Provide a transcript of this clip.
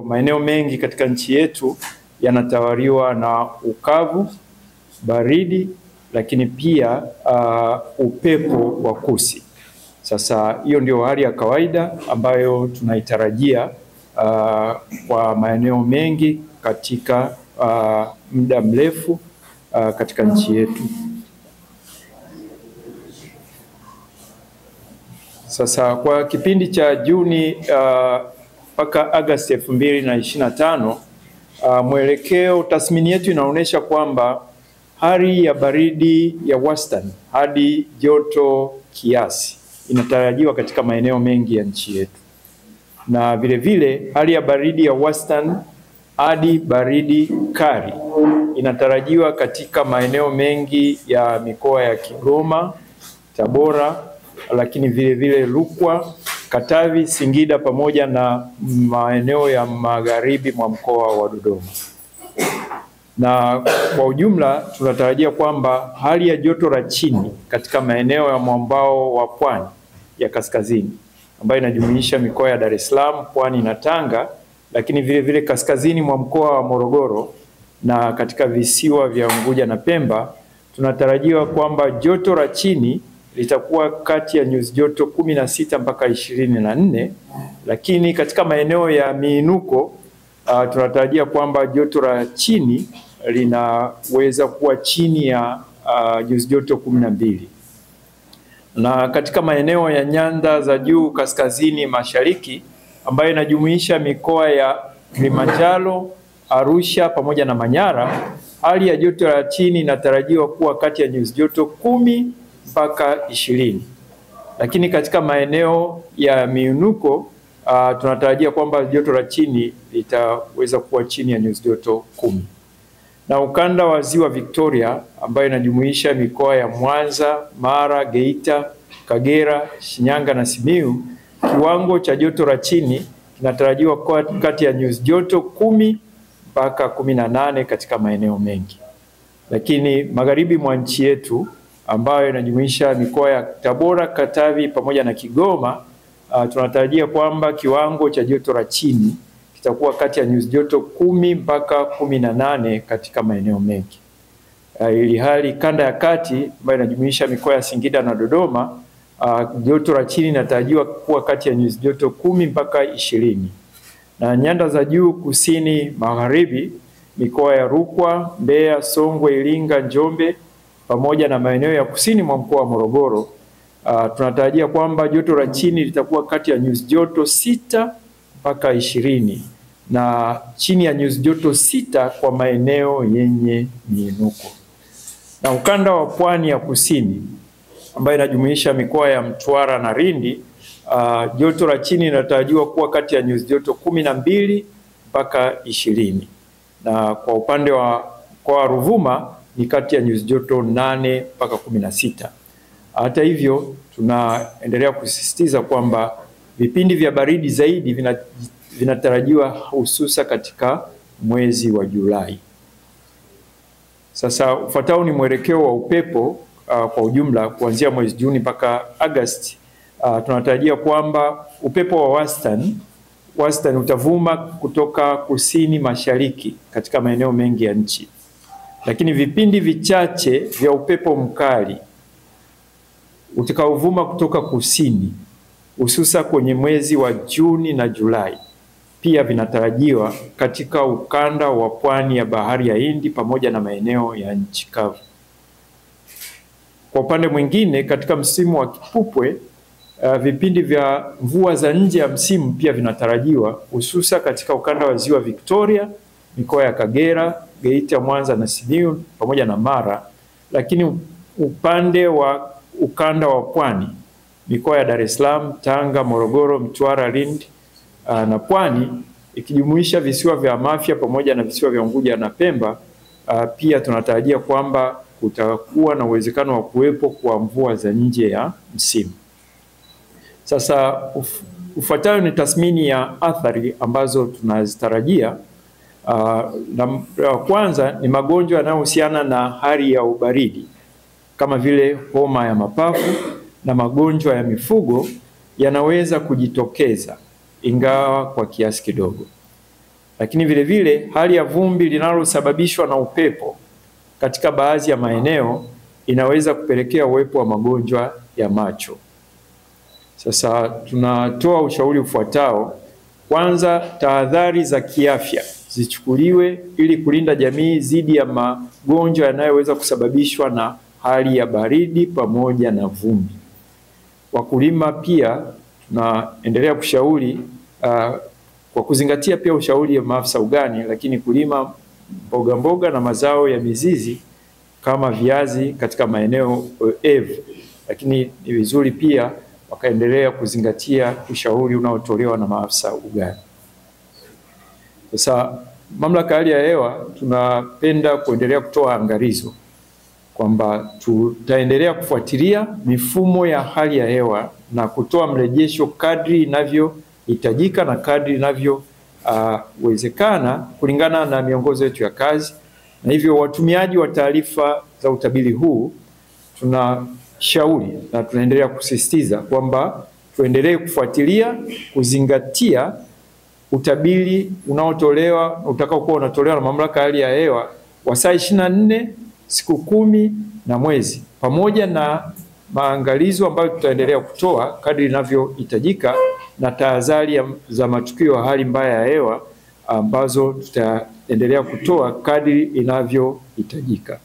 maeneo mengi katika nchi yetu yanatawaliwa na ukavu, baridi, lakini pia upepo wa kusi. Sasa hiyo ndio hali ya kawaida ambayo tunaitarajia kwa maeneo mengi katika muda mrefu katika nchi yetu. Sasa kwa kipindi cha Juni mpaka Agosti 2025, mwelekeo, tathmini yetu inaonyesha kwamba hali ya baridi ya wastani hadi joto kiasi inatarajiwa katika maeneo mengi ya nchi yetu, na vile vile hali ya baridi ya wastani hadi baridi kali inatarajiwa katika maeneo mengi ya mikoa ya Kigoma, Tabora, lakini vile vile Rukwa, Katavi, Singida pamoja na maeneo ya magharibi mwa mkoa wa Dodoma. Na kwa ujumla tunatarajia kwamba hali ya joto la chini katika maeneo ya mwambao wa pwani ya kaskazini ambayo inajumuisha mikoa ya Dar es Salaam, Pwani na Tanga, lakini vile vile kaskazini mwa mkoa wa Morogoro na katika visiwa vya Unguja na Pemba, tunatarajiwa kwamba joto la chini litakuwa kati ya nyuzi joto 16 mpaka 24, lakini katika maeneo ya miinuko tunatarajia kwamba joto la chini linaweza kuwa chini ya nyuzi joto 12. Na katika maeneo ya nyanda za juu kaskazini mashariki ambayo inajumuisha mikoa ya Kilimanjaro, Arusha pamoja na Manyara, hali ya joto la chini inatarajiwa kuwa kati ya nyuzi joto 10 mpaka 20. Lakini katika maeneo ya miinuko tunatarajia kwamba joto la chini litaweza kuwa chini ya nyuzi joto 10. Na ukanda wa Ziwa Victoria ambayo inajumuisha mikoa ya Mwanza, Mara, Geita, Kagera, Shinyanga na Simiyu, kiwango cha joto la chini kinatarajiwa kuwa kati ya nyuzi joto 10 mpaka 18 katika maeneo mengi. Lakini magharibi mwa nchi yetu ambayo inajumuisha mikoa ya Tabora, Katavi pamoja na Kigoma, tunatarajia kwamba kiwango cha joto la chini kitakuwa kati ya nyuzi joto 10 mpaka 18 katika maeneo mengi. Ili hali kanda ya kati ambayo inajumuisha mikoa ya Singida na Dodoma, joto la chini inatarajiwa kuwa kati ya nyuzi joto 10 mpaka 20. Na nyanda za juu kusini magharibi, mikoa ya Rukwa, Mbeya, Songwe, Iringa, Njombe pamoja na maeneo ya kusini mwa mkoa wa Morogoro, tunatarajia kwamba joto la chini litakuwa kati ya nyuzi joto 6 mpaka 20 na chini ya nyuzi joto 6 kwa maeneo yenye miinuko. Na ukanda wa pwani ya kusini ambayo inajumuisha mikoa ya Mtwara na Lindi, joto la chini linatarajiwa kuwa kati ya nyuzi joto 12 mpaka 20. Na kwa upande wa mkoa wa Ruvuma ni kati ya nyuzi joto 8 mpaka 16. Hata hivyo tunaendelea kusisitiza kwamba vipindi vya baridi zaidi vinatarajiwa hususa katika mwezi wa Julai. Sasa ufuatao ni mwelekeo wa upepo kwa ujumla kuanzia mwezi Juni mpaka Agosti. Tunatarajia kwamba upepo wa wastani utavuma kutoka kusini mashariki katika maeneo mengi ya nchi. Lakini vipindi vichache vya upepo mkali utakaovuma kutoka kusini hususa kwenye mwezi wa Juni na Julai pia vinatarajiwa katika ukanda wa pwani ya bahari ya Hindi pamoja na maeneo ya nchi kavu. Kwa upande mwingine, katika msimu wa kipupwe, vipindi vya mvua za nje ya msimu pia vinatarajiwa hususa katika ukanda wa Ziwa Victoria, mikoa ya Kagera, Geita, Mwanza na Simiyu pamoja na Mara, lakini upande wa ukanda wa pwani, mikoa ya Dar es Salaam, Tanga, Morogoro, Mtwara, Lindi na Pwani ikijumuisha visiwa vya Mafia pamoja na visiwa vya Unguja na Pemba, pia tunatarajia kwamba kutakuwa na uwezekano wa kuwepo kwa mvua za nje ya msimu. Sasa ufuatayo ni tathmini ya athari ambazo tunazitarajia. Na kwanza ni magonjwa yanayohusiana na hali ya ubaridi kama vile homa ya mapafu na magonjwa ya mifugo yanaweza kujitokeza ingawa kwa kiasi kidogo. lakini vile vile hali ya vumbi linalosababishwa na upepo katika baadhi ya maeneo inaweza kupelekea uwepo wa magonjwa ya macho. Sasa tunatoa ushauri ufuatao. Kwanza, tahadhari za kiafya zichukuliwe ili kulinda jamii dhidi ya magonjwa yanayoweza kusababishwa na hali ya baridi pamoja na vumbi. Wakulima pia tunaendelea kushauri kwa kuzingatia pia ushauri wa maafisa ugani, lakini kulima mboga mboga na mazao ya mizizi kama viazi katika maeneo evu, lakini ni vizuri pia wakaendelea kuzingatia ushauri unaotolewa na maafisa ugani. Sasa Mamlaka ya Hali ya Hewa tunapenda kuendelea kutoa angalizo kwamba tutaendelea kufuatilia mifumo ya hali ya hewa na kutoa mrejesho kadri inavyohitajika na kadri inavyowezekana kulingana na miongozo yetu ya kazi. Na hivyo watumiaji wa taarifa za utabiri huu tunashauri na tunaendelea kusisitiza kwamba tuendelee kufuatilia, kuzingatia utabiri utakaokuwa unatolewa na Mamlaka ya Hali ya Hewa wa saa 24, siku 10 na mwezi, pamoja na maangalizo ambayo tutaendelea kutoa kadri inavyohitajika na tahadhari za matukio ya hali mbaya ya hewa ambazo tutaendelea kutoa kadri inavyohitajika.